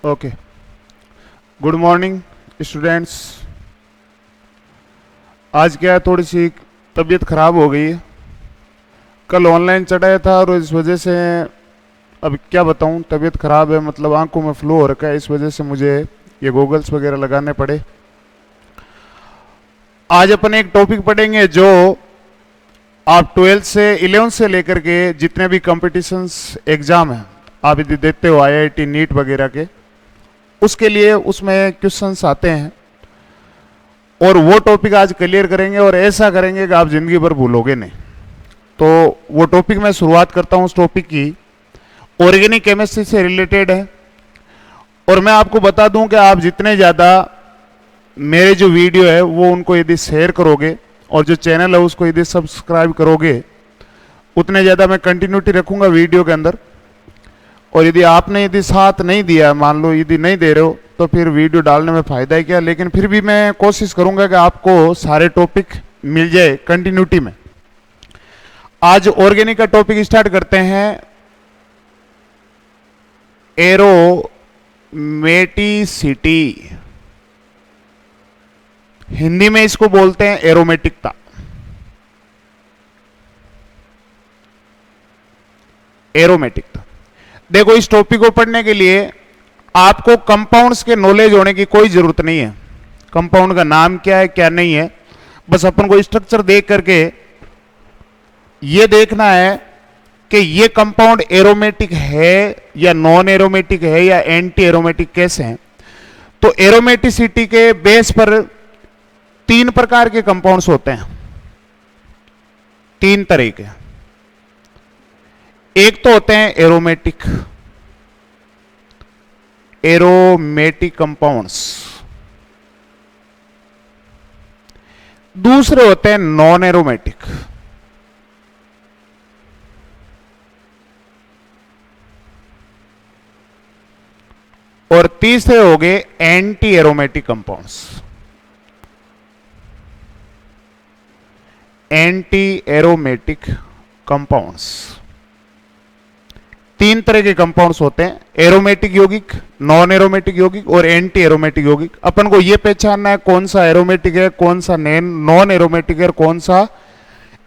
Okay, good morning students. आज क्या है, थोड़ी सी तबीयत ख़राब हो गई है। कल ऑनलाइन चढ़ाया था और इस वजह से अब क्या बताऊं, तबीयत ख़राब है, मतलब आंखों में फ्लो हो रखा है। इस वजह से मुझे ये गॉगल्स वगैरह लगाने पड़े। आज अपन एक टॉपिक पढ़ेंगे जो आप 12th से 11th से लेकर के जितने भी कॉम्पिटिशन्स एग्ज़ाम हैं आप यदि देते हो, IIT नीट वगैरह के, उसके लिए उसमें क्वेश्चंस आते हैं और वो टॉपिक आज क्लियर करेंगे और ऐसा करेंगे कि आप ज़िंदगी भर भूलोगे नहीं। तो वो टॉपिक मैं शुरुआत करता हूँ। उस टॉपिक की ऑर्गेनिक केमिस्ट्री से रिलेटेड है। और मैं आपको बता दूं कि आप जितने ज़्यादा मेरे जो वीडियो है वो उनको यदि शेयर करोगे और जो चैनल है उसको यदि सब्सक्राइब करोगे, उतने ज़्यादा मैं कंटिन्यूटी रखूँगा वीडियो के अंदर। और यदि साथ नहीं दिया, मान लो यदि नहीं दे रहे हो, तो फिर वीडियो डालने में फ़ायदा ही क्या। लेकिन फिर भी मैं कोशिश करूंगा कि आपको सारे टॉपिक मिल जाए कंटिन्यूटी में। आज ऑर्गेनिक का टॉपिक स्टार्ट करते हैं। एरोमेटिसिटी, हिंदी में इसको बोलते हैं एरोमेटिकता। एरोमेटिकता, देखो इस टॉपिक को पढ़ने के लिए आपको कंपाउंड्स के नॉलेज होने की कोई जरूरत नहीं है। कंपाउंड का नाम क्या है क्या नहीं है, बस अपन को स्ट्रक्चर देख करके ये देखना है कि ये कंपाउंड एरोमेटिक है या नॉन एरोमेटिक है या एंटी एरोमेटिक कैसे हैं। तो एरोमेटिसिटी के बेस पर 3 प्रकार के कंपाउंड्स होते हैं, 3 तरह के। एक तो होते हैं एरोमेटिक कंपाउंड्स, दूसरे होते हैं नॉन एरोमेटिक, और तीसरे हो गए anti aromatic compounds. Anti aromatic compounds 3 तरह के कंपाउंड्स होते हैं, एरोमेटिक यौगिक, नॉन एरोमेटिक यौगिक और एंटी एरोमेटिक यौगिक। अपन को यह पहचानना है कौन सा एरोमेटिक है, कौन सा नॉन एरोमेटिक है और कौन सा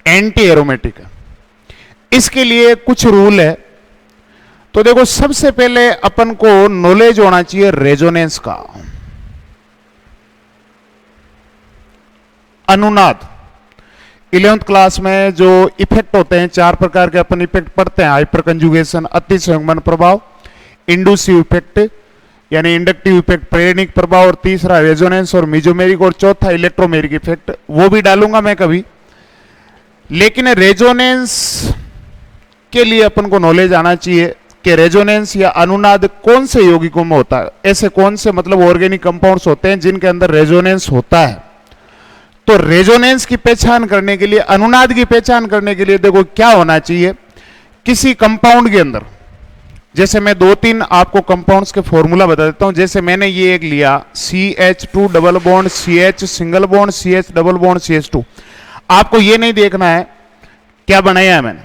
एंटी एरोमेटिक है। इसके लिए कुछ रूल है। तो देखो, सबसे पहले अपन को नॉलेज होना चाहिए रेजोनेंस का। अनुनाद, 11th क्लास में जो इफेक्ट होते हैं, 4 प्रकार के अपन इफेक्ट पढ़ते हैं। हाइपर कंजुगेशन, अति संयुग्मन प्रभाव, इंड्यूसिव इफेक्ट यानी इंडक्टिव इफेक्ट, प्रेरणिक प्रभाव, और तीसरा रेजोनेंस और मिजोमेरिक, और चौथा इलेक्ट्रोमेरिक इफेक्ट। वो भी डालूंगा मैं कभी। लेकिन रेजोनेंस के लिए अपन को नॉलेज आना चाहिए कि रेजोनेंस या अनुनाद कौन से यौगिकों में होता है। ऐसे कौन से मतलब ऑर्गेनिक कंपाउंड्स होते हैं जिनके अंदर रेजोनेंस होता है। तो रेजोनेंस की पहचान करने के लिए, अनुनाद की पहचान करने के लिए देखो क्या होना चाहिए। किसी कंपाउंड के अंदर, जैसे मैं 2-3 आपको कंपाउंड्स के फॉर्मूला बता देता हूं। जैसे मैंने ये एक लिया CH2 double bond CH single bond CH double bond CH2। आपको ये नहीं देखना है क्या बनाया है मैंने,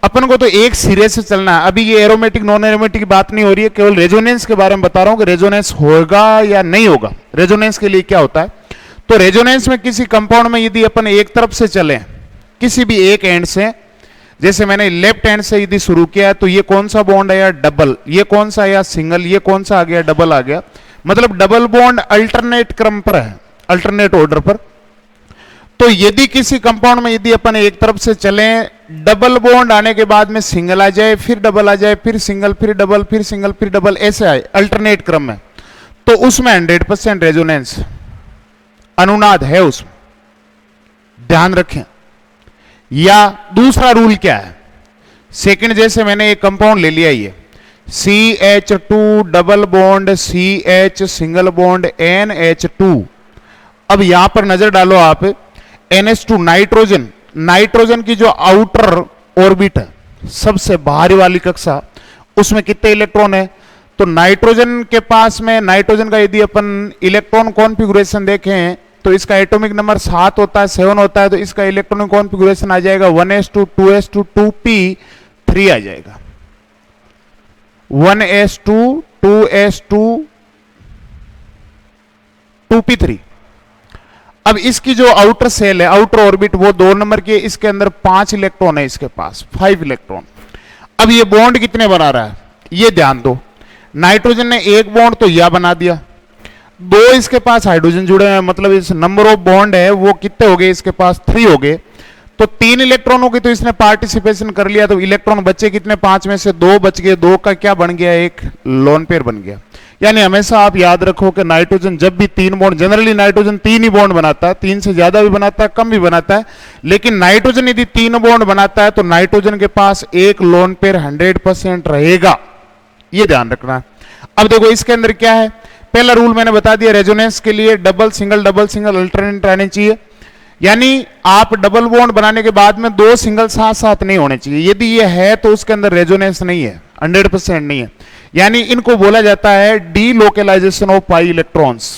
अपन को तो एक सिरे से चलना है। अभी ये एरोमेटिक नॉन एरोमेटिक की बात नहीं हो रही है, केवल रेजोनेंस के बारे में बता रहा हूं कि रेजोनेंस होगा या नहीं होगा। रेजोनेंस के लिए क्या होता है, तो रेजोनेंस में किसी कंपाउंड में यदि अपन एक तरफ से चलें, किसी भी एक एंड से, जैसे मैंने लेफ्ट हैंड से यदि शुरू किया है, तो ये कौन सा बॉन्ड आया, डबल, ये कौन सा आया, सिंगल, ये कौन सा आ गया, डबल आ गया। मतलब डबल बॉन्ड अल्टरनेट क्रम पर है, अल्टरनेट ऑर्डर पर। तो यदि किसी कंपाउंड में यदि अपन एक तरफ से चलें, डबल बॉन्ड आने के बाद में सिंगल आ जाए, फिर डबल आ जाए, फिर सिंगल, फिर डबल, फिर सिंगल, फिर डबल, ऐसे आए अल्टरनेट क्रम में, तो उसमें 100% रेजोनेंस, अनुनाद है उसमें, ध्यान रखें। या दूसरा रूल क्या है, सेकंड, जैसे मैंने एक कंपाउंड ले लिया, ये CH2 double bond CH single bond NH2। अब यहां पर नजर डालो आप, NH2 नाइट्रोजन, नाइट्रोजन की जो आउटर ऑर्बिट है, सबसे बाहरी वाली कक्षा, उसमें कितने इलेक्ट्रॉन है। तो नाइट्रोजन के पास में, नाइट्रोजन का यदि अपन इलेक्ट्रॉन कॉन्फ़िगरेशन देखें तो इसका एटॉमिक नंबर 7 होता है, 7 होता है। तो इसका इलेक्ट्रॉनिक कॉन्फ़िगरेशन आ जाएगा 1s2 2s2 2p3 आ जाएगा। 1s2 2s2 2p3। अब इसकी जो आउटर सेल है, आउटर ऑर्बिट, वो 2 नंबर की है, इसके अंदर 5 इलेक्ट्रॉन है, इसके पास 5 इलेक्ट्रॉन। अब ये बॉन्ड कितने बना रहा है ये ध्यान दो। नाइट्रोजन ने एक बॉन्ड तो यह बना दिया, 2 इसके पास हाइड्रोजन जुड़े हैं, मतलब इस नंबर ऑफ बॉन्ड है वो कितने हो गए, इसके पास 3 हो गए। तो 3 इलेक्ट्रॉनों की तो इसने पार्टिसिपेशन कर लिया, तो इलेक्ट्रॉन बचे कितने, 5 में से 2 बच गए, 2 का क्या बन गया, एक लोन पेयर बन गया। यानी हमेशा आप याद रखो कि नाइट्रोजन जब भी 3 बॉन्ड, जनरली नाइट्रोजन 3 ही बॉन्ड बनाता है, 3 से ज्यादा भी बनाता है, कम भी बनाता है, लेकिन नाइट्रोजन यदि 3 बॉन्ड बनाता है तो नाइट्रोजन के पास एक लोन पेयर 100% रहेगा, ये ध्यान रखना है। अब देखो इसके अंदर क्या है, पहला रूल मैंने बता दिया, रेजोनेंस के लिए डबल सिंगल अल्टरनेट रहने चाहिए। यानी आप डबल बॉन्ड बनाने के बाद में 2 सिंगल साथ साथ नहीं होने चाहिए, यदि ये है तो उसके अंदर रेजोनेंस नहीं है, 100% नहीं है। यानी इनको बोला जाता है डीलोकलाइजेशन ऑफ पाई इलेक्ट्रॉन्स।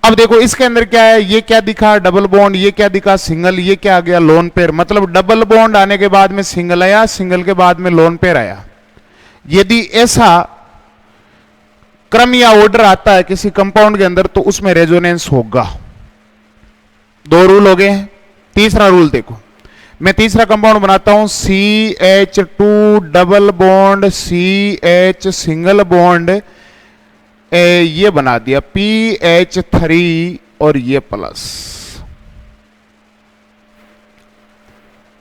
अब देखो इसके अंदर क्या है, ये क्या दिखा डबल बॉन्ड, ये क्या दिखा सिंगल, ये क्या आ गया लोन पेयर। मतलब डबल बॉन्ड आने के बाद में सिंगल आया, सिंगल के बाद में लोन पेयर आया। यदि ऐसा क्रम या ऑर्डर आता है किसी कंपाउंड के अंदर तो उसमें रेजोनेंस होगा। 2 रूल हो गए हैं। तीसरा रूल देखो, मैं तीसरा कंपाउंड बनाता हूं, CH2 double bond CH single bond, ये बना दिया PH3 और ये प्लस,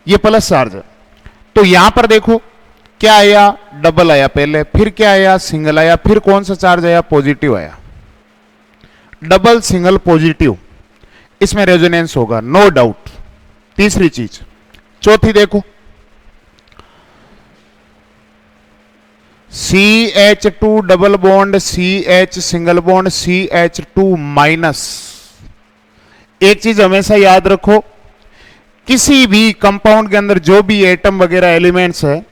ये प्लस चार्ज है। तो यहां पर देखो क्या आया, डबल आया पहले, फिर क्या आया, सिंगल आया, फिर कौन सा चार्ज आया, पॉजिटिव आया, डबल सिंगल पॉजिटिव, इसमें रेजोनेंस होगा नो डाउट। तीसरी चीज। चौथी देखो, CH2 double bond CH single bond CH2 minus. एक चीज हमेशा याद रखो, किसी भी कंपाउंड के अंदर जो भी एटम वगैरह एलिमेंट्स है,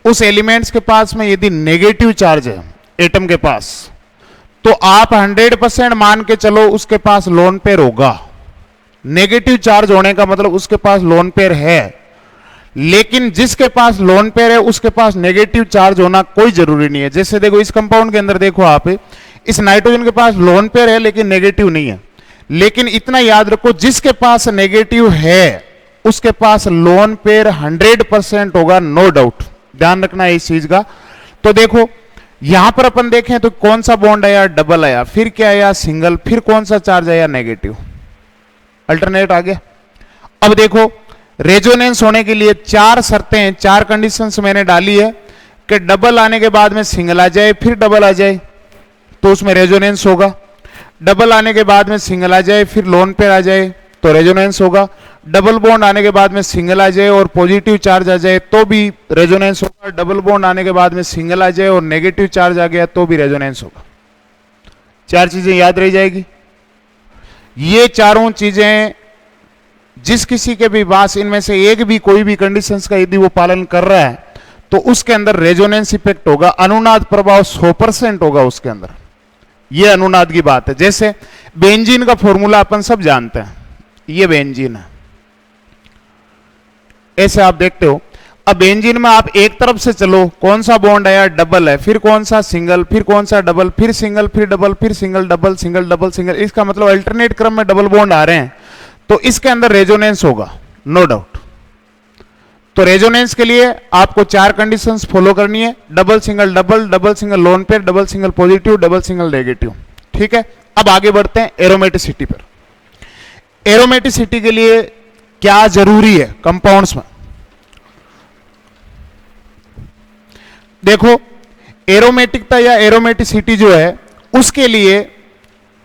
उस एलिमेंट्स के पास में यदि नेगेटिव चार्ज है एटम के पास, तो आप 100% मान के चलो उसके पास लोन पेयर होगा। नेगेटिव चार्ज होने का मतलब उसके पास लोन पेयर है, लेकिन जिसके पास लोन पेयर है उसके पास नेगेटिव चार्ज होना कोई जरूरी नहीं है। जैसे देखो इस कंपाउंड के अंदर देखो आप, इस नाइट्रोजन के पास लोन पेयर है लेकिन नेगेटिव नहीं है। लेकिन इतना याद रखो, जिसके पास नेगेटिव है उसके पास लोन पेयर 100% होगा, नो डाउट। ध्यान रखना है इस चीज का। तो देखो यहां पर अपन देखें तो कौन सा बॉन्ड आया, डबल आया, फिर क्या आया, सिंगल, फिर कौन सा चार्ज आया, नेगेटिव, अल्टरनेट आ गया। अब देखो रेजोनेंस होने के लिए 4 शर्तें, 4 कंडीशंस मैंने डाली है कि डबल आने के बाद में सिंगल आ जाए, फिर डबल आ जाए तो उसमें रेजोनेंस होगा। डबल आने के बाद में सिंगल आ जाए, फिर लोन पेयर आ जाए तो रेजोनेंस होगा। डबल बॉन्ड आने के बाद में सिंगल आ जाए और पॉजिटिव चार्ज आ जाए तो भी रेजोनेंस होगा। डबल बॉन्ड आने के बाद में सिंगल आ जाए और नेगेटिव चार्ज आ गया तो भी रेजोनेंस होगा। 4 चीजें याद रह जाएगी। ये चारों चीजें जिस किसी के भी पास इनमें से एक भी कोई भी कंडीशंस का यदि वो पालन कर रहा है तो उसके अंदर रेजोनेंस इफेक्ट होगा, अनुनाद प्रभाव 100% होगा उसके अंदर। ये अनुनाद की बात है। जैसे बेंजीन का फॉर्मूला अपन सब जानते हैं, ये बेंजीन है, ऐसे आप देखते हो। अब बेंजीन में आप एक तरफ से चलो, कौन सा बॉन्ड आया, डबल है, फिर कौन सा सिंगल, फिर कौन सा डबल, फिर सिंगल, फिर डबल, फिर single, double single, double single. इसका मतलब अल्टरनेट क्रम में डबल बॉन्ड आ रहे हैं तो इसके अंदर रेजोनेंस होगा, नो डाउट। तो रेजोनेंस के लिए आपको 4 कंडीशंस फॉलो करनी है, double single double, double single lone pair, double single positive, double single negative. ठीक है, अब आगे बढ़ते हैं एरोमेटिसिटी पर। एरोमेटिसिटी के लिए क्या जरूरी है कंपाउंड्स में, देखो एरोमेटिकता या एरोमेटिसिटी जो है उसके लिए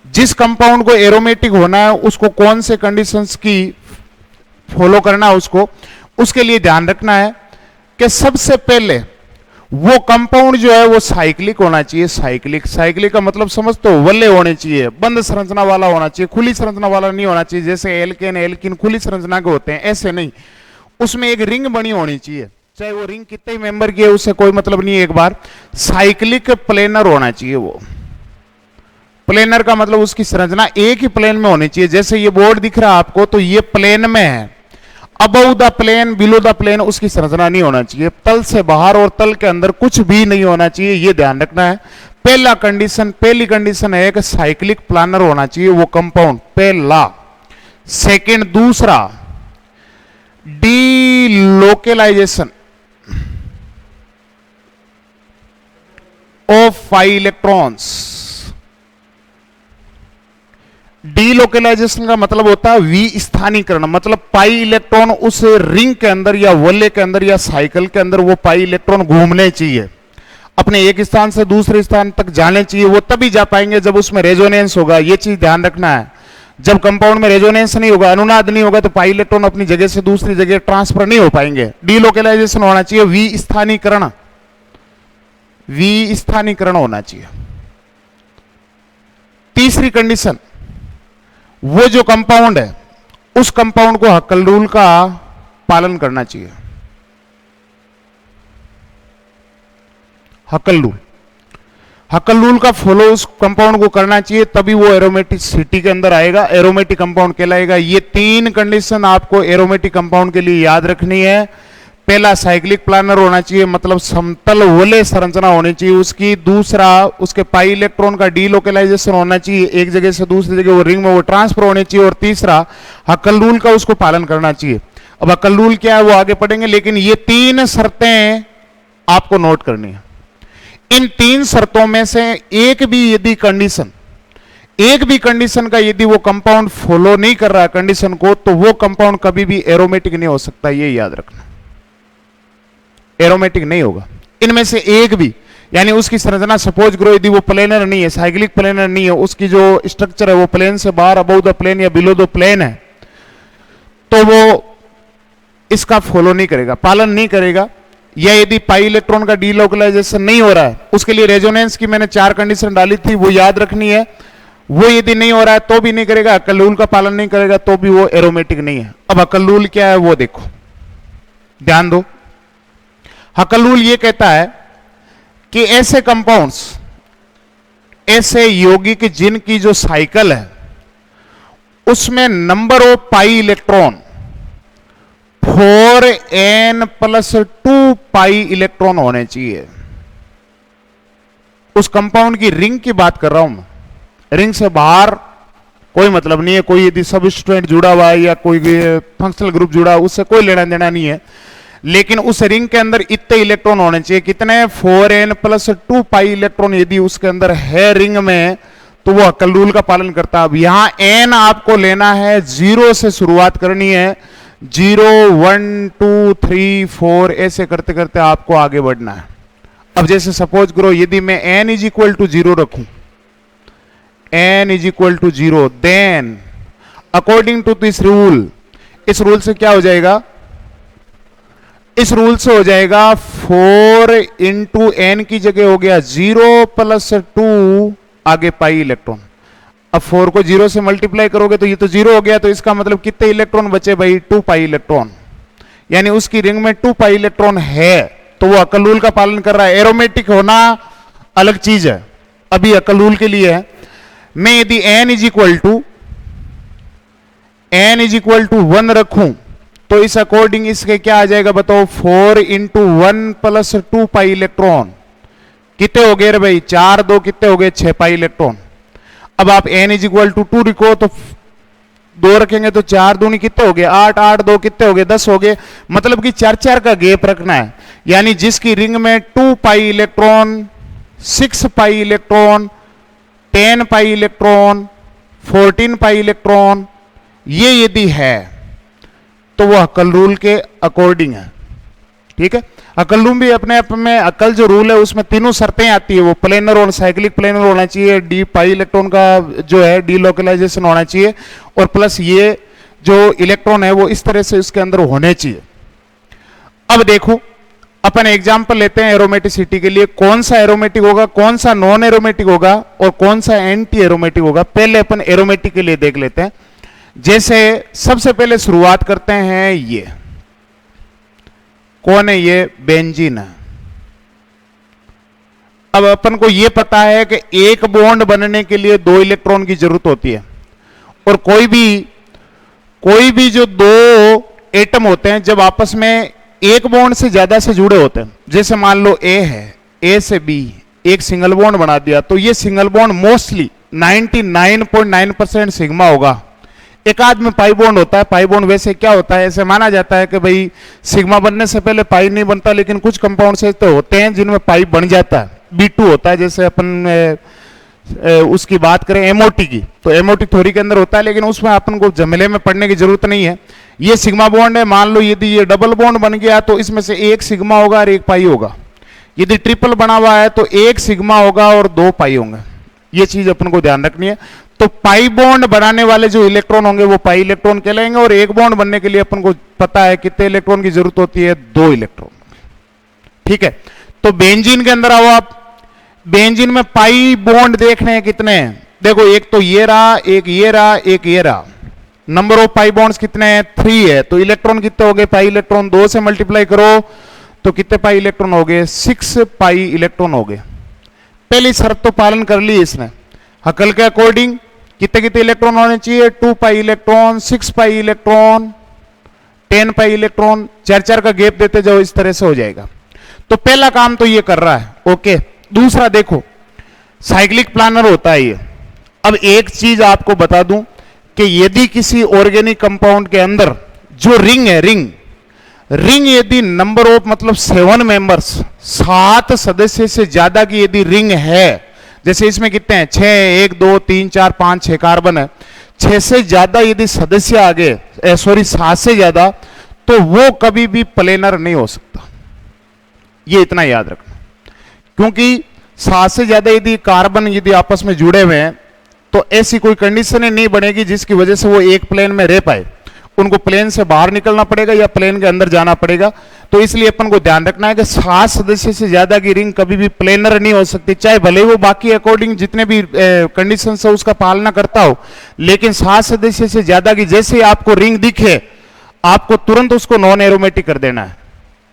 जिस कंपाउंड को एरोमेटिक होना है उसको कौन से कंडीशंस की फॉलो करना है, उसके लिए ध्यान रखना है कि सबसे पहले वो कंपाउंड जो है वो साइक्लिक होना चाहिए। साइक्लिक का मतलब समझते हो, वल्ले होने चाहिए, बंद संरचना वाला होना चाहिए, खुली संरचना वाला नहीं होना चाहिए। जैसे एल्केन खुली संरचना के होते हैं, ऐसे नहीं, उसमें एक रिंग बनी होनी चाहिए, चाहे वो रिंग कितने मेंबर की है उससे कोई मतलब नहीं है। एक बार साइक्लिक प्लेनर होना चाहिए। वो प्लेनर का मतलब उसकी संरचना एक ही प्लेन में होनी चाहिए। जैसे ये बोर्ड दिख रहा है आपको तो ये प्लेन में है, above the plane below the plane उसकी संरचना नहीं होना चाहिए, तल से बाहर और तल के अंदर कुछ भी नहीं होना चाहिए, ये ध्यान रखना है। पहली कंडीशन है कि साइक्लिक प्लानर होना चाहिए वो कंपाउंड, पहला। सेकंड, दूसरा, delocalisation of pi electrons. Delocalisation का मतलब होता है विस्थानीकरण, मतलब पाई इलेक्ट्रॉन उस रिंग के अंदर या वल्ले के अंदर या साइकिल के अंदर वो पाई इलेक्ट्रॉन घूमने चाहिए, अपने एक स्थान से दूसरे स्थान तक जाने चाहिए। वो तभी जा पाएंगे जब उसमें रेजोनेंस होगा, ये चीज ध्यान रखना है। जब कंपाउंड में रेजोनेंस नहीं होगा, अनुनाद नहीं होगा, तो पाई इलेक्ट्रॉन अपनी जगह से दूसरी जगह ट्रांसफर नहीं हो पाएंगे। डीलोकेलाइजेशन होना चाहिए, विस्थानीकरण, विस्थानीकरण होना चाहिए। तीसरी कंडीशन, वो जो कंपाउंड है उस कंपाउंड को हक्कल रूल का पालन करना चाहिए। हक्कल रूल का फॉलो उस कंपाउंड को करना चाहिए, तभी वो एरोमेटिसिटी के अंदर आएगा, एरोमेटिक कंपाउंड कहलाएगा। ये तीन कंडीशन आपको एरोमेटिक कंपाउंड के लिए याद रखनी है। पहला, साइक्लिक प्लानर होना चाहिए, मतलब समतल वलय संरचना होनी चाहिए उसकी। दूसरा, उसके पाई इलेक्ट्रॉन का डीलोकेलाइजेशन होना चाहिए, एक जगह से दूसरी जगह वो रिंग में वो ट्रांसफर होने चाहिए। और तीसरा, हक्कल रूल का उसको पालन करना चाहिए। अब हक्कल रूल क्या है वो आगे पढ़ेंगे, लेकिन ये तीन शर्तें आपको नोट करनी है। इन तीन शर्तों में से एक भी कंडीशन का यदि वो कंपाउंड फॉलो नहीं कर रहा है कंडीशन को, तो वो कंपाउंड कभी भी एरोमेटिक नहीं हो सकता, ये याद रखना। एरोमेटिक नहीं होगा इनमें से एक भी, यानी उसकी संरचना सपोज करो यदि वो प्लेनर नहीं है, साइक्लिक प्लेनर नहीं है, उसकी जो स्ट्रक्चर है वो प्लेन से बाहर अबव द प्लेन या बिलो द प्लेन है, तो वो इसका फॉलो नहीं करेगा, पालन नहीं करेगा। या यदि पाई इलेक्ट्रॉन का डीलोकेलाइजेशन नहीं हो रहा है, उसके लिए रेजोनेंस की मैंने 4 कंडीशन डाली थी, वो याद रखनी है। वो यदि नहीं हो रहा है तो भी नहीं करेगा, हक्कल रूल का पालन नहीं करेगा तो भी वो एरोमेटिक नहीं है। अब हक्कल रूल क्या है वो देखो, ध्यान दो। हक्कल रूल ये कहता है कि ऐसे कंपाउंड्स, ऐसे यौगिक जिनकी जो साइकिल है उसमें number of pi electron 4n+2 pi electron होने चाहिए। उस कंपाउंड की रिंग की बात कर रहा हूं मैं, रिंग से बाहर कोई मतलब नहीं है, कोई यदि सबस्ट्रेट जुड़ा हुआ है या कोई फंक्शनल ग्रुप जुड़ा है उससे कोई लेना देना नहीं है, लेकिन उस रिंग के अंदर इतने इलेक्ट्रॉन होने चाहिए। कितने? 4n+2 पाई इलेक्ट्रॉन यदि उसके अंदर है रिंग में, तो वो हक्कल रूल का पालन करता है। अब यहां n आपको लेना है, 0 से शुरुआत करनी है, 0 1 2 3 4 ऐसे करते करते आपको आगे बढ़ना है। अब जैसे सपोज करो यदि मैं n = 0 रखूं, n = 0, then according to this rule, इस रूल से क्या हो जाएगा? इस रूल से हो जाएगा 4 × n की जगह हो गया 0 + 2 आगे पाई इलेक्ट्रॉन। अब 4 को 0 से मल्टीप्लाई करोगे तो ये तो 0 हो गया, तो इसका मतलब कितने इलेक्ट्रॉन बचे भाई? 2 पाई इलेक्ट्रॉन, यानी उसकी रिंग में 2 पाई इलेक्ट्रॉन है, तो वो हक्कल रूल का पालन कर रहा है। एरोमेटिक होना अलग चीज है, अभी हक्कल रूल के लिए है। मैं यदि n = 1 रखूं तो इस अकॉर्डिंग इसके क्या आ जाएगा बताओ? 4 × 1 + 2 पाई इलेक्ट्रॉन। कितने हो गए रे भाई? 4 2 कितने हो गए? 6 पाई इलेक्ट्रॉन। अब आप n = 2 लिखो तो 2 रखेंगे तो 4 दूनी कितने हो गए? 8 8 2 कितने हो गए? 10 हो गए। मतलब कि 4 का गैप रखना है, यानी जिसकी रिंग में 2 pi electron, 6 pi electron, 10 pi electron, 14 pi electron, ये यदि है तो वो हक्कल रूल के अकॉर्डिंग है। ठीक है, हक्कल रूल भी अपने आप में, हक्कल जो रूल है उसमें तीनों शर्तें आती है। वो प्लेनर और साइक्लिक प्लेनर होना चाहिए, डी पाई इलेक्ट्रॉन का जो है डीलोकेलाइजेशन होना चाहिए, और प्लस ये जो इलेक्ट्रॉन है वो इस तरह से इसके अंदर होने चाहिए। अब देखो अपन एग्जाम्पल लेते हैं एरोमेटिसिटी के लिए, कौन सा एरोमेटिक होगा, कौन सा नॉन एरोमेटिक होगा और कौन सा एंटी एरोमेटिक होगा। पहले अपन एरोमेटिक के लिए देख लेते हैं। जैसे सबसे पहले शुरुआत करते हैं, ये कौन है? ये बेंजीन है। अब अपन को यह पता है कि एक बॉन्ड बनने के लिए 2 इलेक्ट्रॉन की जरूरत होती है, और कोई भी जो 2 एटम होते हैं जब आपस में एक बॉन्ड से ज्यादा से जुड़े होते हैं, जैसे मान लो ए है, ए से बी एक सिंगल बॉन्ड बना दिया, तो ये सिंगल बॉन्ड मोस्टली 99.9% सिग्मा होगा। एक आध में पाई बॉन्ड होता है। पाई बॉन्ड वैसे क्या होता है, ऐसे माना जाता है कि भाई सिग्मा बनने से पहले पाई नहीं बनता, लेकिन कुछ कंपाउंड से तो होते हैं जिनमें पाई बन जाता है, B2 होता है। जैसे अपन उसकी बात करें एमओटी की, तो एमओटी थ्योरी के अंदर होता है, लेकिन उसमें अपन को जमले में पढ़ने की जरूरत नहीं है। ये सिग्मा बॉन्ड है, मान लो यदि ये डबल बॉन्ड बन गया तो इसमें से एक सिग्मा होगा और एक पाई होगा। यदि ट्रिपल बना हुआ है तो एक सिग्मा होगा और दो पाई होंगे। ये चीज अपन को ध्यान रखनी है। तो पाई बॉन्ड बनाने वाले जो इलेक्ट्रॉन होंगे वो पाई इलेक्ट्रॉन कहलाएंगे, और एक बॉन्ड बनने के लिए अपन को पता है कितने इलेक्ट्रॉन की जरूरत होती है, 2 इलेक्ट्रॉन। ठीक है, तो बेंजीन के अंदर आओ आप। बेंजीन में पाई बॉन्ड देखने हैं कितने हैं, देखो एक तो ये रहा, एक ये रहा, एक ये रहा। नंबर ऑफ पाई बॉन्ड्स कितने हैं, 3 है। तो इलेक्ट्रॉन कितने हो गए, पाई इलेक्ट्रॉन 2 से मल्टीप्लाई करो तो कितने पाई इलेक्ट्रॉन हो गए, 6 पाई इलेक्ट्रॉन हो गए। पहली शर्त तो पालन कर ली इसने। हकल के अकॉर्डिंग कितने कितने इलेक्ट्रॉन होने चाहिए, 2 pi electron, 6 pi electron, 10 pi electron. 4-4 का गैप देते जाओ, इस तरह से हो जाएगा। तो पहला काम तो ये कर रहा है, ओके। दूसरा देखो, साइक्लिक प्लानर होता है ये। अब एक चीज आपको बता दूं कि यदि किसी ऑर्गेनिक कंपाउंड के अंदर जो रिंग है, रिंग यदि नंबर ऑफ मतलब 7 मेंबर्स, 7 सदस्य से ज्यादा की यदि रिंग है, जैसे इसमें कितने हैं, 6, 1 2 3 4 5 6 कार्बन है, 6 से ज्यादा यदि सदस्य आ गए, 7 से ज्यादा, तो वो कभी भी प्लेनर नहीं हो सकता। ये इतना याद रखना, क्योंकि 7 से ज्यादा यदि कार्बन यदि आपस में जुड़े हुए हैं तो ऐसी कोई कंडीशन नहीं बनेगी जिसकी वजह से वो एक प्लेन में रह पाए। उनको प्लेन से बाहर निकलना पड़ेगा या प्लेन के अंदर जाना पड़ेगा। तो इसलिए अपन को ध्यान रखना है कि 7 सदस्य से ज्यादा की रिंग कभी भी प्लेनर नहीं हो सकती, चाहे भले वो बाकी अकॉर्डिंग जितने भी कंडीशन है उसका पालना करता हो, लेकिन 7 सदस्य से ज्यादा की जैसे आपको रिंग दिखे, आपको तुरंत उसको नॉन एरोमेटिक कर देना है।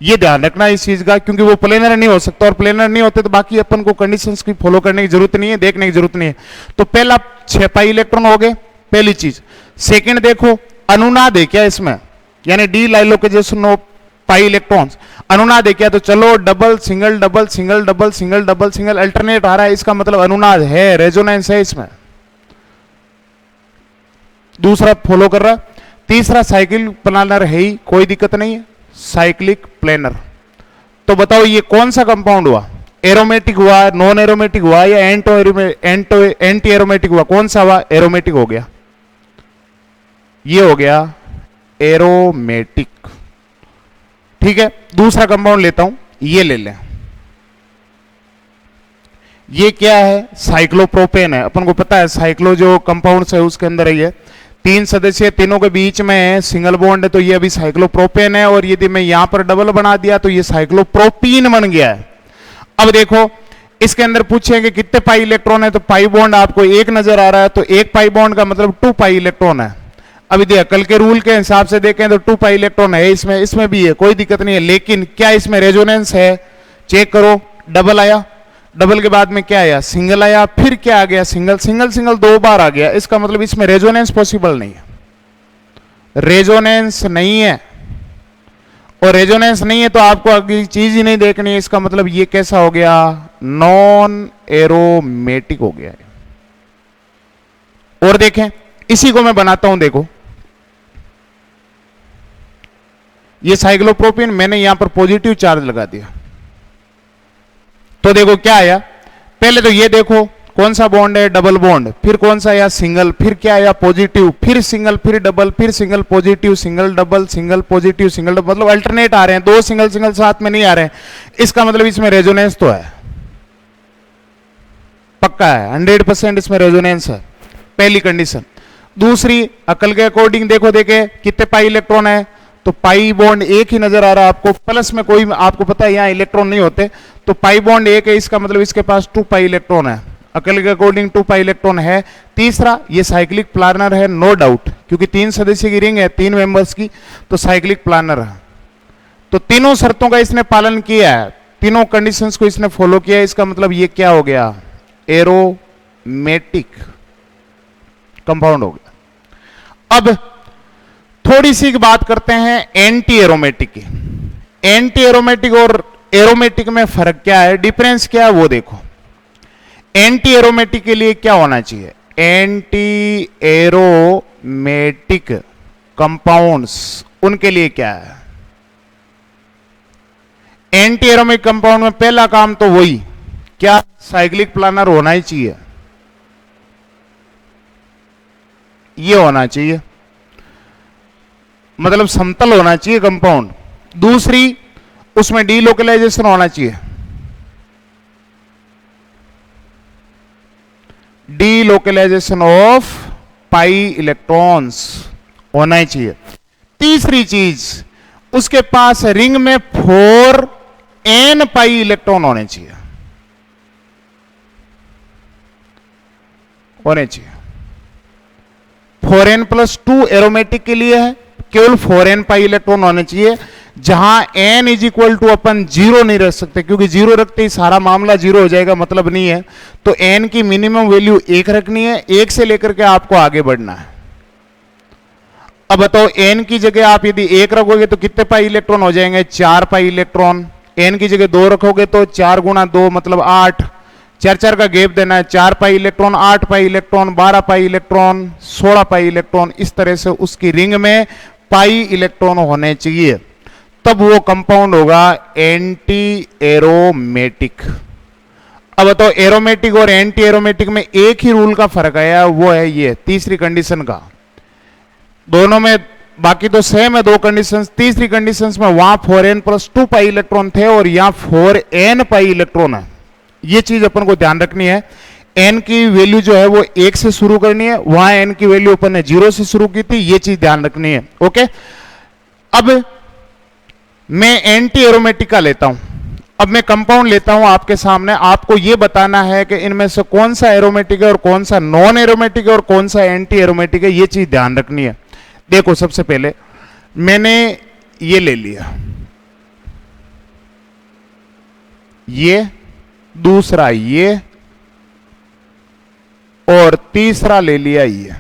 ये ध्यान रखना इस चीज का, क्योंकि वो प्लेनर नहीं हो सकता, और प्लेनर नहीं होते तो बाकी अपन को कंडीशंस की फॉलो करने की जरूरत नहीं है, देखने की जरूरत नहीं है। तो पहला 6 पाई इलेक्ट्रॉन हो गए, पहली चीज। सेकंड देखो, अनुनाद है क्या इसमें, यानी delocalisation of pi electrons. अनुनाद है क्या, तो चलो double single double single double single double single alternate आ रहा है, इसका मतलब अनुनाद है, रेजोनेंस है इसमें। दूसरा फॉलो कर रहा है। तीसरा साइकिल प्लानर है ही, कोई दिक्कत नहीं है, साइक्लिक प्लेनर। तो बताओ ये कौन सा कंपाउंड हुआ, एरोमेटिक हुआ, नॉन एरोमेटिक हुआ, या एंटी एरोमेटिक हुआ, कौन सा हुआ, एरोमेटिक हो गया। ये हो गया एरोमेटिक। ठीक है, दूसरा कंपाउंड लेता हूं, ये ले लें। ये क्या है, साइक्लोप्रोपेन है। अपन को पता है साइक्लो जो कंपाउंड है उसके अंदर है, 3 सदस्य, तीनों के बीच में सिंगल बॉन्ड है, तो ये अभी साइक्लोप्रोपेन है। और यदि मैं यहां पर डबल बना दिया तो ये साइक्लोप्रोपीन बन गया है। अब देखो इसके अंदर पूछेंगे कितने पाई इलेक्ट्रॉन है, तो पाई बॉन्ड आपको एक नजर आ रहा है, तो एक पाई बॉन्ड का मतलब 2 पाई इलेक्ट्रॉन है। अब यदि अकल के रूल के हिसाब से देखें तो 2 पाई इलेक्ट्रॉन है इसमें, इसमें भी है, कोई दिक्कत नहीं है। लेकिन क्या इसमें रेजोनेंस है, चेक करो। डबल आया, डबल के बाद में क्या आया, सिंगल आया, फिर क्या आ गया, सिंगल सिंगल सिंगल 2 बार आ गया। इसका मतलब इसमें रेजोनेंस पॉसिबल नहीं है, रेजोनेंस नहीं है। और रेजोनेंस नहीं है तो आपको अगली चीज ही नहीं देखनी है। इसका मतलब ये कैसा हो गया, नॉन एरोमेटिक हो गया है। और देखें, इसी को मैं बनाता हूं, देखो ये साइक्लोप्रोपीन, मैंने यहां पर पॉजिटिव चार्ज लगा दिया, तो देखो क्या आया। पहले तो ये देखो कौन सा बॉन्ड है, डबल बॉन्ड, फिर कौन सा आया, सिंगल, फिर क्या आया, पॉजिटिव, फिर सिंगल, फिर डबल, फिर single positive, single double, single positive, single double, मतलब अल्टरनेट आ रहे हैं, 2 सिंगल सिंगल साथ में नहीं आ रहे हैं। इसका मतलब इसमें रेजोनेंस तो है, पक्का है, 100% इसमें रेजोनेंस है, पहली कंडीशन। दूसरी, अकल के अकॉर्डिंग देखो, देखे कितने पाई इलेक्ट्रॉन है, तो पाई बॉन्ड एक ही नजर आ रहा है आपको, प्लस में कोई, आपको पता है यहां इलेक्ट्रॉन नहीं होते, तो पाई बॉन्ड एक है, इसका मतलब इसके पास 2 पाई इलेक्ट्रॉन है, अकल के अकॉर्डिंग 2 पाई इलेक्ट्रॉन है। तीसरा, ये साइक्लिक प्लानर है, नो डाउट, क्योंकि 3 सदस्य की रिंग है, 3 मेंबर्स की, तो साइक्लिक प्लानर है। तो तीनों शर्तों का इसने पालन किया है, तीनों कंडीशंस को इसने फॉलो किया है। इसका मतलब ये क्या हो गया, एरोमेटिक कंपाउंड हो गया। अब थोड़ी सी बात करते हैं एंटी एरोमेटिक की। एंटी एरोमेटिक और एरोमेटिक में फर्क क्या है, डिफरेंस क्या है वो देखो। एंटी एरोमेटिक के लिए क्या होना चाहिए, एंटी एरोमेटिक कंपाउंड्स, उनके लिए क्या है, एंटी एरोमेटिक कंपाउंड में पहला काम तो वही, क्या साइक्लिक प्लानर होना ही चाहिए, ये होना चाहिए, मतलब समतल होना चाहिए कंपाउंड। दूसरी, उसमें डीलोकलाइजेशन होना चाहिए, डीलोकलाइजेशन ऑफ पाई इलेक्ट्रॉन्स होना ही चाहिए। तीसरी चीज, उसके पास रिंग में 4n पाई इलेक्ट्रॉन होने चाहिए, होने चाहिए। 4n+2 एरोमेटिक के लिए है, केवल 4n पाई इलेक्ट्रॉन होने चाहिए, जहां n इज इक्वल टू अपन 0 नहीं रख सकते, क्योंकि 0 रखते ही सारा मामला 0 हो जाएगा, मतलब नहीं है। तो n की मिनिमम वैल्यू 1 रखनी है, 1 से लेकर के आपको आगे बढ़ना है। अब बताओ, n की जगह आप यदि 1 रखोगे तो कितने पाई इलेक्ट्रॉन हो जाएंगे, 4 पाई इलेक्ट्रॉन। n की जगह 2 रखोगे तो 4 गुणा 2 मतलब 8, 4 का गैप देना है, 4 pi electron, 8 pi electron, 12 pi electron, 16 pi electron, इस तरह से उसकी रिंग में पाई इलेक्ट्रॉन होने चाहिए, तब वो कंपाउंड होगा एंटी एरोमेटिक। अब बताओ, एरोमेटिक और एंटी एरोमेटिक में एक ही रूल का फर्क आया, वो है ये तीसरी कंडीशन का। दोनों में बाकी तो सेम है, दो कंडीशंस। तीसरी कंडीशंस में वहां 4n+2 पाई इलेक्ट्रॉन थे और यहां 4n पाई इलेक्ट्रॉन है। ये चीज अपन को ध्यान रखनी है। n की वैल्यू जो है वो 1 से शुरू करनी है, वहां n की वैल्यू अपन ने 0 से शुरू की थी, ये चीज ध्यान रखनी है। ओके, अब मैं एंटी एरोमेटिक का लेता हूं। अब मैं कंपाउंड लेता हूं आपके सामने, आपको यह बताना है कि इनमें से कौन सा एरोमेटिक है और कौन सा नॉन एरोमेटिक है और कौन सा एंटी एरोमेटिक है, यह चीज ध्यान रखनी है। देखो, सबसे पहले मैंने ये ले लिया, ये दूसरा ये और तीसरा ले लिया ये।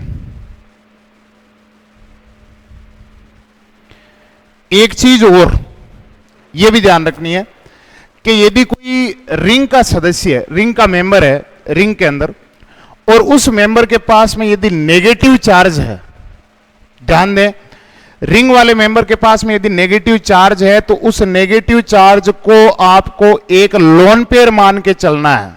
एक चीज और ये भी ध्यान रखनी है कि यदि कोई रिंग का सदस्य, रिंग का मेंबर है रिंग के अंदर, और उस मेंबर के पास में यदि नेगेटिव चार्ज है, ध्यान दें, रिंग वाले मेंबर के पास में यदि नेगेटिव चार्ज है तो उस नेगेटिव चार्ज को आपको एक लोन पेयर मान के चलना है।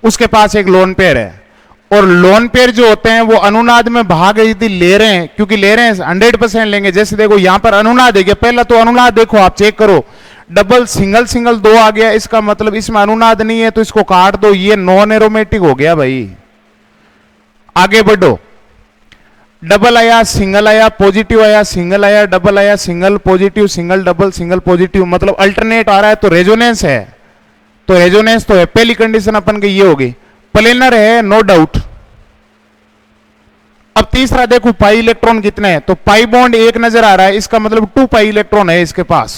उसके पास एक लोन पेयर है, और लोन पेयर जो होते हैं वो अनुनाद में भाग यदि ले रहे हैं, क्योंकि ले रहे हैं 100% लेंगे। जैसे देखो यहां पर अनुनाद है, पहला तो अनुनाद देखो, आप चेक करो, डबल सिंगल सिंगल 2 आ गया, इसका मतलब इसमें अनुनाद नहीं है, तो इसको काट दो, ये नॉन एरोमेटिक हो गया भाई। आगे बढ़ो, डबल आया, सिंगल आया, पॉजिटिव आया, सिंगल आया, डबल आया, single positive, single double, single positive, मतलब अल्टरनेट आ रहा है, तो रेजोनेंस है। तो रेजोनेंस तो है, पहली कंडीशन अपन की ये होगी। प्लेनर है, नो डाउट। अब तीसरा देखो, पाई इलेक्ट्रॉन कितने हैं, तो पाई बॉन्ड 1 नजर आ रहा है, इसका मतलब 2 पाई इलेक्ट्रॉन है इसके पास।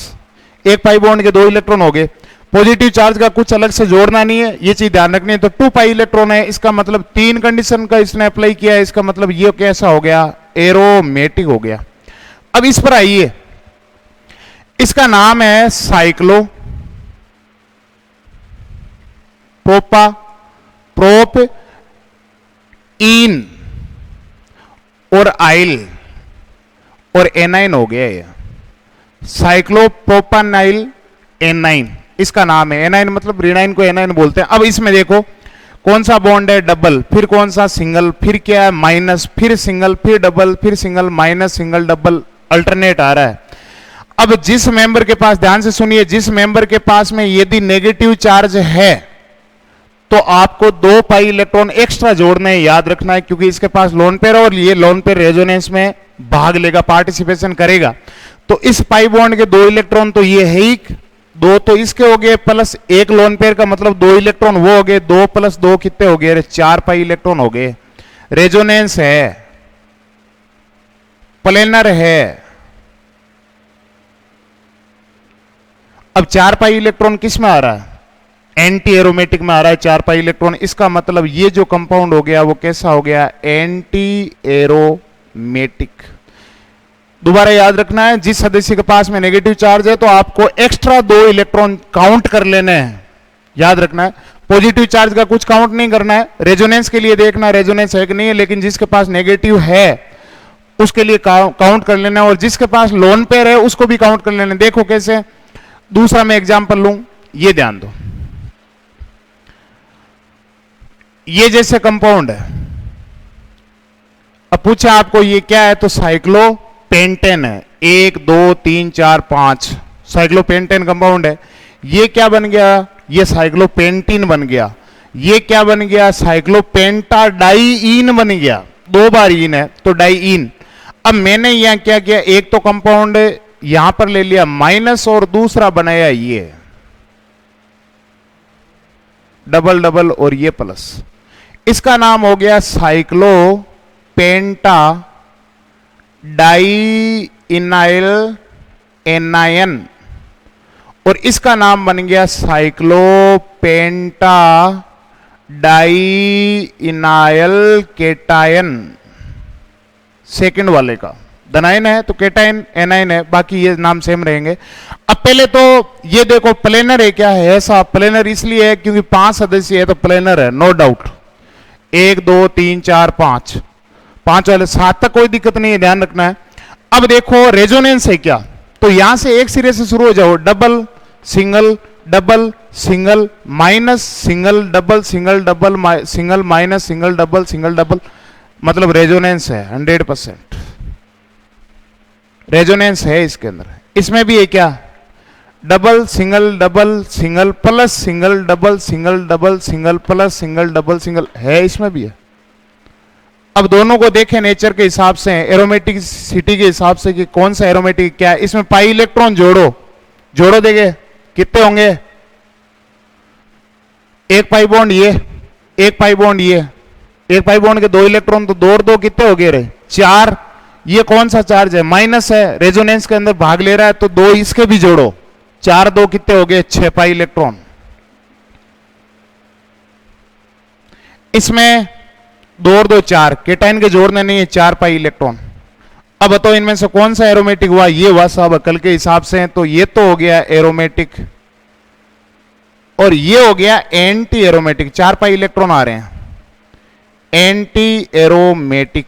एक पाई बॉन्ड के 2 इलेक्ट्रॉन हो गए। पॉजिटिव चार्ज का कुछ अलग से जोड़ना नहीं है, ये चीज ध्यान रखनी है। तो 2 पाई इलेक्ट्रॉन है, इसका मतलब 3 कंडीशन का इसने अप्लाई किया है, इसका मतलब ये कैसा हो गया, एरोमेटिक हो गया। अब इस पर आइए, इसका नाम है साइक्लो प्रोपा प्रोप इन और आइल और एनाइन हो गया ये, साइक्लोप्रोपानाइल एनाइन इसका नाम है। एनाइन मतलब रिनाइन को एनाइन बोलते हैं। अब इसमें देखो कौन सा बॉन्ड है, डबल, फिर कौन सा सिंगल, फिर क्या है माइनस, फिर सिंगल, फिर डबल, फिर single, minus, single, double, alternate आ रहा है। अब जिस मेंबर के पास, ध्यान से सुनिए, जिस मेंबर के पास में यदि नेगेटिव चार्ज है तो आपको 2 पाई इलेक्ट्रॉन एक्स्ट्रा जोड़ना है, याद रखना है, क्योंकि इसके पास लोन पेयर है और ये लोन पेयर रेजोनेंस में भाग लेगा, पार्टिसिपेशन करेगा। तो इस पाई बॉन्ड के 2 इलेक्ट्रॉन तो ये है ही, 2 तो इसके हो गए, प्लस एक लोन पेयर का मतलब 2 इलेक्ट्रॉन वो हो गए, 2 + 2 कितने हो गए, 4 पाई इलेक्ट्रॉन हो गए। रेजोनेंस है, प्लेनर है। अब 4 पाई इलेक्ट्रॉन किस में आ रहा है, एंटी एरोमेटिक में आ रहा है 4 पाई इलेक्ट्रॉन। इसका मतलब ये जो कंपाउंड हो गया वो कैसा हो गया, एंटी एरोमेटिक। दोबारा याद रखना है, जिस सदस्य के पास में नेगेटिव चार्ज है तो आपको एक्स्ट्रा 2 इलेक्ट्रॉन काउंट कर लेने हैं, याद रखना है। पॉजिटिव चार्ज का कुछ काउंट नहीं करना है। रेजोनेंस के लिए देखना रेजोनेंस है कि नहीं है, लेकिन जिसके पास नेगेटिव है उसके लिए काउंट कर लेना है, और जिसके पास लोन पेयर है उसको भी काउंट कर लेना है। देखो कैसे, दूसरा मैं एग्जांपल लूं, ये ध्यान दो। ये जैसे कंपाउंड है, अब पूछा आपको ये क्या है, तो साइक्लोपेंटेन है। 1 2 3 4 5 साइक्लोपेंटेन कंपाउंड है। ये क्या बन गया, ये साइक्लोपेंटीन बन गया। ये क्या बन गया, साइक्लोपेंटाडाईन बन गया। 2 बार इन है तो डाईन। अब मैंने यहां क्या किया, एक तो कंपाउंड यहां पर ले लिया माइनस और दूसरा बनाया ये डबल डबल और ये प्लस। इसका नाम हो गया साइक्लोपेंटा डाईइनाइल एनायन, और इसका नाम बन गया साइक्लोपेंटा डाईइनाइल केटायन। सेकंड वाले का धनायन है तो केटायन एनायन है, बाकी ये नाम सेम रहेंगे। अब पहले तो ये देखो प्लेनर है, क्या है ऐसा, प्लेनर इसलिए है क्योंकि 5 सदस्य है तो प्लेनर है, नो डाउट। 1 2 3 4 5 वाले 7 तक कोई दिक्कत नहीं है, ध्यान रखना है। अब देखो रेजोनेंस है क्या, तो यहां से एक सिरे से शुरू हो जाओ, double single double single minus single double single double single minus single double, मतलब रेजोनेंस है 100%। रेजोनेंस है इसके अंदर। इसमें भी है क्या, double single plus single double single plus single double single है, इसमें भी है। अब दोनों को देखें नेचर के हिसाब से, एरोमेटिसिटी के हिसाब से कि कौन सा एरोमेटिक क्या है। इसमें पाई इलेक्ट्रॉन जोड़ो देंगे कितने होंगे, एक पाई बॉन्ड ये, एक पाई बॉन्ड ये, एक पाई बॉन्ड के 2 इलेक्ट्रॉन, तो 2 और 2 कितने हो गए रे, 4। ये कौन सा चार्ज है, माइनस है, रेजोनेंस के अंदर भाग ले रहा है तो 2 इसके भी जोड़ो, 4 2 कितने हो गए, 6 पाई इलेक्ट्रॉन। इसमें 2 और 2 4, केटाइन के जोड़ने नहीं है, 4 पाई इलेक्ट्रॉन। अब बताओ इनमें से कौन सा एरोमेटिक हुआ, ये हुआ साहब कल के हिसाब से, तो ये तो हो गया एरोमेटिक, और ये हो गया एंटी एरोमेटिक। 4 पाई इलेक्ट्रॉन आ रहे हैं, एंटी एरोमेटिक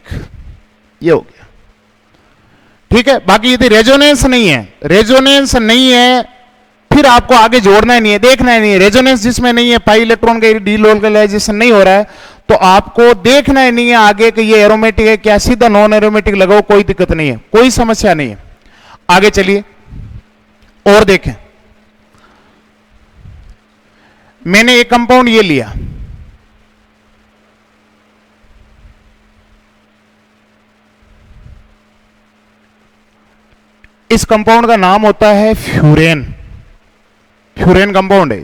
ये हो गया, ठीक है। बाकी यदि रेजोनेंस नहीं है फिर आपको आगे जोड़ना ही नहीं है, देखना ही नहीं है। रेजोनेंस जिसमें नहीं है, पाई इलेक्ट्रॉन का डी लोकलाइजेशन नहीं हो रहा है, तो आपको देखना ही नहीं है आगे कि ये एरोमेटिक है क्या, सीधा नॉन एरोमेटिक लगाओ, कोई दिक्कत नहीं है, कोई समस्या नहीं है। आगे चलिए और देखें। मैंने एक कंपाउंड ये लिया, इस कंपाउंड का नाम होता है फ्यूरेन। फ्यूरेन कंपाउंड है।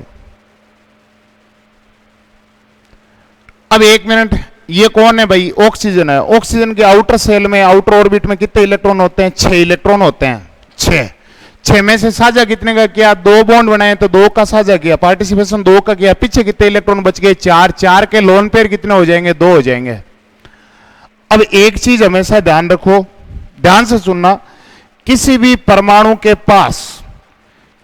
अब 1 मिनट, ये कौन है भाई, ऑक्सीजन है। ऑक्सीजन के आउटर सेल में, आउटर ऑर्बिट में कितने इलेक्ट्रॉन होते हैं, 6 इलेक्ट्रॉन होते हैं। 6 में से साझा कितने का किया, 2 बॉन्ड बनाए तो 2 का साझा किया, पार्टिसिपेशन 2 का किया। पीछे कितने इलेक्ट्रॉन बच गए, 4 के लोन पेयर कितने हो जाएंगे, 2 हो जाएंगे। अब एक चीज हमेशा ध्यान रखो, ध्यान से सुनना, किसी भी परमाणु के पास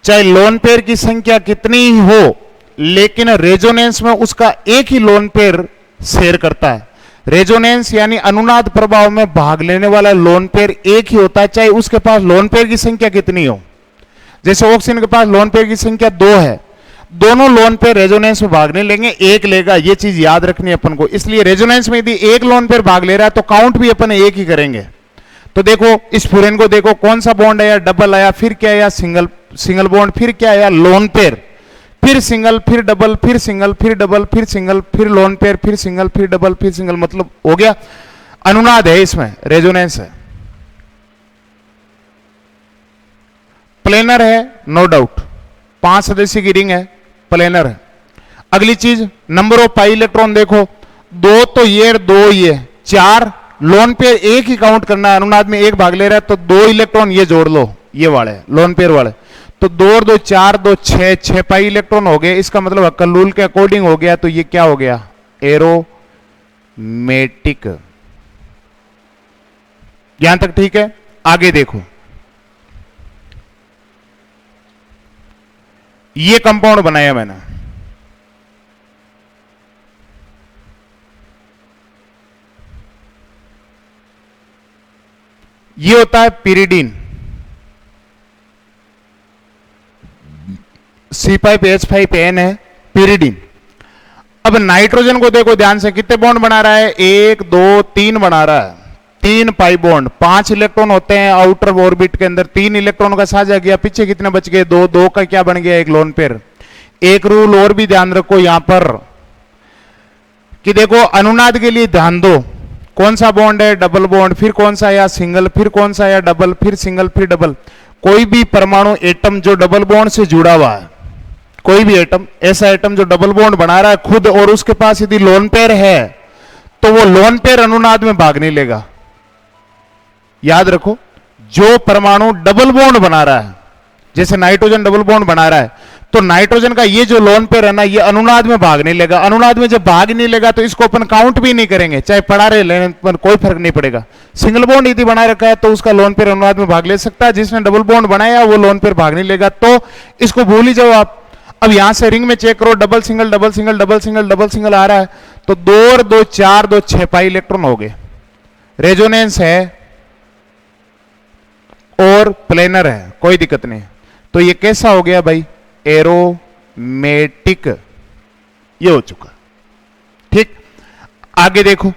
चाहे लोन पेयर की संख्या कितनी ही हो, लेकिन रेजोनेंस में उसका एक ही लोन पेयर शेयर करता है। रेजोनेंस यानी अनुनाद प्रभाव में भाग लेने वाला लोन पेयर एक ही होता है, चाहे उसके पास लोन पेयर की संख्या कितनी हो। जैसे ऑक्सीजन के पास लोन पेयर की संख्या 2 है, दोनों लोन पेयर रेजोनेंस में भाग नहीं लेंगे, एक लेगा। ये चीज याद रखनी है अपन को। इसलिए रेजोनेंस में यदि एक लोन पेयर भाग ले रहा है तो काउंट भी अपन एक ही करेंगे। तो देखो इस फ्यूरेन को देखो, कौन सा बॉन्ड आया, डबल आया, फिर क्या आया, सिंगल बॉन्ड, फिर क्या आया, लोन पेयर, फिर सिंगल, फिर डबल, फिर सिंगल, फिर डबल, फिर सिंगल, फिर लोन पेयर, फिर सिंगल, फिर डबल, फिर सिंगल, मतलब हो गया। अनुनाद है इसमें, रेजोनेंस है। प्लेनर है, नो डाउट, 5 सदस्य की रिंग है, प्लेनर है। अगली चीज, नंबर ऑफ पाई इलेक्ट्रॉन देखो, 2 तो ये, 2 ये, 4 लोन पेयर एक ही काउंट करना है। अनुनाद में एक भाग ले रहा है तो 2 इलेक्ट्रॉन ये जोड़ लो, ये वाले लोन पेयर वाले, तो 2 और 2 4, 2 6 पाई इलेक्ट्रॉन हो गए। इसका मतलब कल्लूल के अकॉर्डिंग हो गया, तो ये क्या हो गया, एरोमेटिक। यहां तक ठीक है। आगे देखो, ये कंपाउंड बनाया मैंने, ये होता है पिरिडीन, C5H5N है पिरिडीन। अब नाइट्रोजन को देखो ध्यान से, कितने बॉन्ड बना रहा है, 1 2 3 बना रहा है, 3 पाई बॉन्ड, 5 इलेक्ट्रॉन होते हैं आउटर ऑर्बिट के अंदर, 3 इलेक्ट्रॉन का साझा किया, पीछे कितने बच गए, 2, 2 का क्या बन गया, एक लोन पेयर। एक रूल और भी ध्यान रखो यहां पर कि देखो अनुनाद के लिए ध्यान दो, कौन सा बॉन्ड है, डबल बॉन्ड, फिर कौन सा या सिंगल, फिर कौन सा या डबल, फिर सिंगल, फिर डबल। कोई भी परमाणु एटम जो डबल बॉन्ड से जुड़ा हुआ है, कोई भी एटम, ऐसा एटम जो डबल बॉन्ड बना रहा है खुद और उसके पास यदि लोन पेयर है तो वो लोन पेयर अनुनाद में भाग नहीं लेगा। याद रखो, जो परमाणु डबल बॉन्ड बना रहा है, जैसे नाइट्रोजन डबल बॉन्ड बना रहा है, तो नाइट्रोजन का ये जो लोन पेयर है ना, ये अनुनाद में भाग नहीं लेगा। अनुनाद में जब भाग नहीं लेगा तो इसको अपन काउंट भी नहीं करेंगे, चाहे पढ़ा रहे लेने पर कोई फर्क नहीं पड़ेगा। सिंगल बॉन्ड यदि बना रखा है तो उसका लोन पेयर अनुनाद में भाग ले सकता है, जिसने डबल बॉन्ड बनाया वो लोन पेयर भाग नहीं लेगा, तो इसको भूल ही जाओ आप। अब यहां से रिंग में चेक करो, double single double single double single double single आ रहा है, तो 2 और 2 4, 2 6 पाई इलेक्ट्रॉन हो गए। रेजोनेंस है और प्लेनर है, कोई दिक्कत नहीं। तो ये कैसा हो गया भाई, एरोमेटिक, ये हो चुका। ठीक, आगे देखो,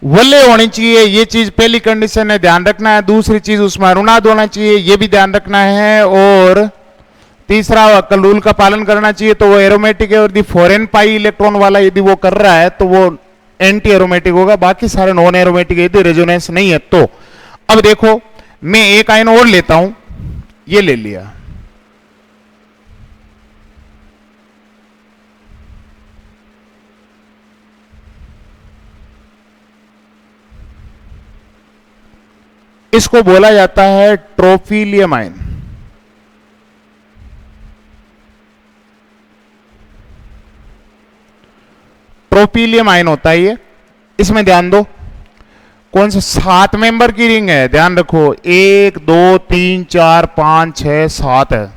वल्ले होनी चाहिए, ये चीज पहली कंडीशन है, ध्यान रखना है। दूसरी चीज उसमें अनुनाद होना चाहिए, ये भी ध्यान रखना है। और तीसरा कलूल का पालन करना चाहिए, तो वो एरोमेटिक है। और यदि फॉरेन पाई इलेक्ट्रॉन वाला यदि वो कर रहा है तो वो एंटी एरोमेटिक होगा, बाकी सारे नॉन एरोमेटिक यदि रेजोनेंस नहीं है तो। अब देखो, मैं एक आयन और लेता हूं, ये ले लिया, इसको बोला जाता है ट्रोफिलियम आयन। ट्रोफिलियम आयन होता है ये। इसमें ध्यान दो, कौन सा 7 मेंबर की रिंग है, ध्यान रखो, 1 2 3 4 5 6 7 है।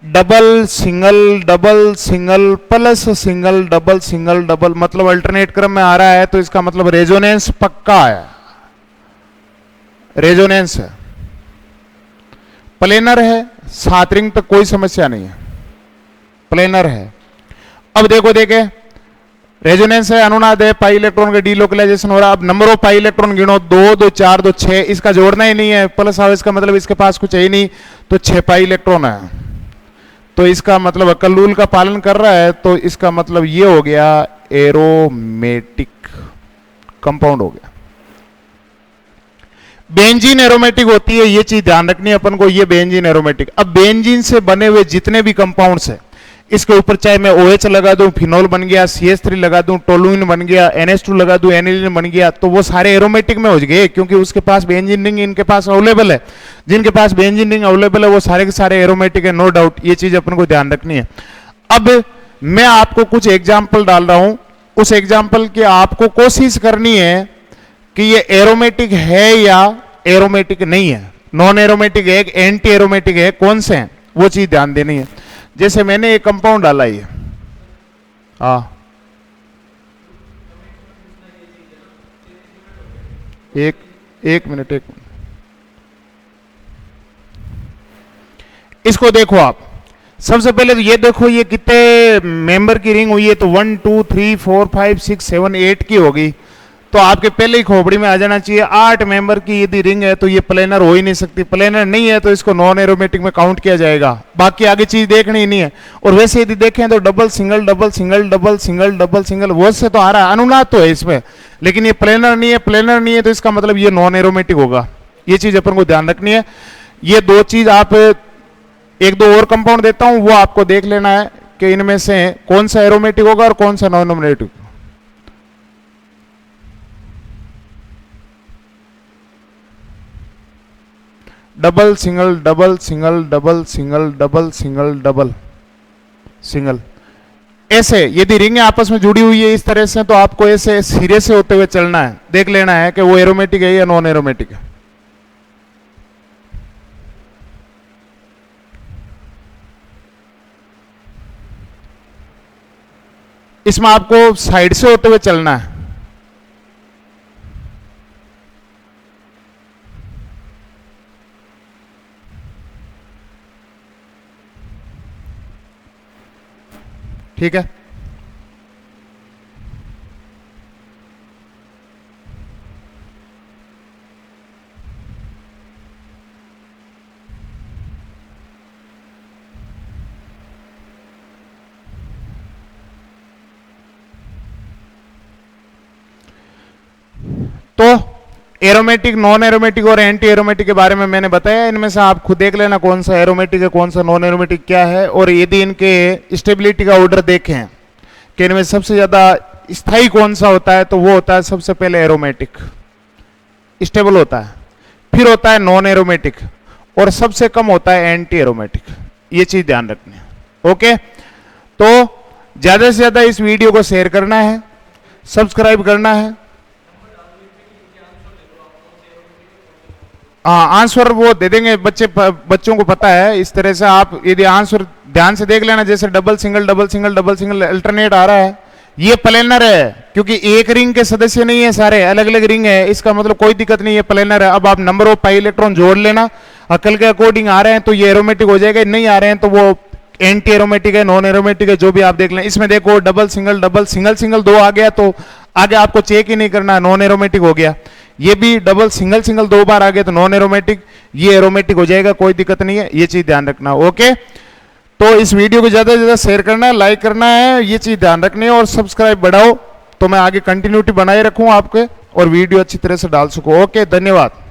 Double single plus single double, मतलब अल्टरनेट क्रम में आ रहा है, तो इसका मतलब रेजोनेंस पक्का है, रेजोनेंस है। प्लेनर है, 7 रिंग तक कोई समस्या नहीं है, प्लेनर है। अब देखो, देखे रेजोनेंस है, अनुनाद है, पाई इलेक्ट्रॉन का डीलोकलाइजेशन हो रहा है। अब नंबर ऑफ पाई इलेक्ट्रॉन गिनो, 2 2 4 2 6, इसका जोड़ना ही नहीं है, प्लस आओ, इसका मतलब इसके पास कुछ है ही नहीं, तो 6 पाई इलेक्ट्रॉन है, तो इसका मतलब कल्लूल का पालन कर रहा है, तो इसका मतलब ये हो गया एरोमेटिक कंपाउंड हो गया। बेंजीन एरोमेटिक होती है, ये चीज ध्यान रखनी है अपन को, ये बेंजीन एरोमेटिक। अब बेंजीन से बने हुए जितने भी कंपाउंड्स है, इसके ऊपर चाहे मैं OH लगा दूं, फिनोल बन गया, CH3 लगा दूं, टोलुइन बन गया, NH2 लगा दूं, एनिलीन बन गया, तो वो सारे एरोमेटिक में हो गए, क्योंकि उसके पास बेंजीन रिंग इनके पास अवेलेबल है। जिनके पास बेंजीन रिंग अवेलेबल है वो सारे के सारे एरोमेटिक है, नो डाउट, ये चीज अपन को ध्यान रखनी है। अब मैं आपको कुछ एग्जाम्पल डाल रहा हूं, उस एग्जाम्पल की आपको कोशिश करनी है कि ये एरोमेटिक है या एरोमेटिक नहीं है, नॉन एरोमेटिक है, एंटी एरोमेटिक है, कौन से हैं, वो चीज ध्यान देनी है। जैसे मैंने एक कंपाउंड डाला ये, एक मिनट, इसको देखो आप। सबसे पहले तो ये देखो, ये कितने मेंबर की रिंग हुई है, तो 1 2 3 4 5 6 7 8 की होगी, तो आपके पहले ही खोपड़ी में आ जाना चाहिए। 8 मेंबर की यदि रिंग है तो ये प्लेनर हो ही नहीं सकती, प्लेनर नहीं है तो इसको नॉन एरोमेटिक में काउंट किया जाएगा, बाकी आगे चीज देखनी ही नहीं है। और वैसे यदि देखें तो double single double single double single double single, वो से तो आ रहा है, अनुनाद तो है इसमें, लेकिन ये प्लेनर नहीं है, प्लेनर नहीं है, तो इसका मतलब ये नॉन एरोमेटिक होगा। ये चीज अपन को ध्यान रखनी है। ये दो चीज आप, एक दो और कंपाउंड देता हूं, वो आपको देख लेना है कि इनमें से कौन सा एरोमेटिक होगा और कौन सा non aromatic. Double single double single double single double single double single, ऐसे यदि रिंग आपस में जुड़ी हुई है इस तरह से, तो आपको ऐसे सिरे से होते हुए चलना है, देख लेना है कि वो एरोमेटिक है या नॉन एरोमेटिक है। इसमें आपको साइड से होते हुए चलना है। ठीक है, तो एरोमेटिक, नॉन एरोमेटिक और एंटी एरोमेटिक के बारे में मैंने बताया। इनमें से आप खुद देख लेना कौन सा एरोमेटिक है, कौन सा नॉन एरोमेटिक क्या है। और यदि इनके स्टेबिलिटी का ऑर्डर देखें कि इनमें सबसे ज्यादा स्थायी कौन सा होता है, तो वो होता है सबसे पहले एरोमेटिक, स्टेबल होता है, फिर होता है नॉन एरोमेटिक, और सबसे कम होता है एंटी एरोमेटिक। ये चीज ध्यान रखनी है। ओके, तो ज्यादा से ज्यादा इस वीडियो को शेयर करना है, सब्सक्राइब करना है। हाँ, आंसर वो दे देंगे, बच्चों को पता है। इस तरह से आप यदि आंसर ध्यान से देख लेना, जैसे double single double single double single alternate आ रहा है, ये प्लेनर है, क्योंकि एक रिंग के सदस्य नहीं है, सारे अलग अलग रिंग है, इसका मतलब कोई दिक्कत नहीं है, प्लेनर है। अब आप नंबर ऑफ पाई इलेक्ट्रॉन जोड़ लेना, अकल के अकॉर्डिंग आ रहे हैं तो ये एरोमेटिक हो जाएगा, नहीं आ रहे हैं तो वो एंटी एरोमेटिक है, नॉन एरोमेटिक है, जो भी आप देख लें। इसमें देखो डबल सिंगल सिंगल सिंगल दो आ गया, तो आगे आपको चेक ही नहीं करना, नॉन एरोमेटिक हो गया। ये भी डबल सिंगल सिंगल दो बार आ गया तो नॉन एरोमेटिक, ये एरोमेटिक हो जाएगा, कोई दिक्कत नहीं है। ये चीज ध्यान रखना। ओके, तो इस वीडियो को ज्यादा से ज्यादा शेयर करना है, लाइक करना है, ये चीज ध्यान रखनी है, और सब्सक्राइब बढ़ाओ तो मैं आगे कंटिन्यूटी बनाए रखूं आपके और वीडियो अच्छी तरह से डाल सकूं। ओके, धन्यवाद।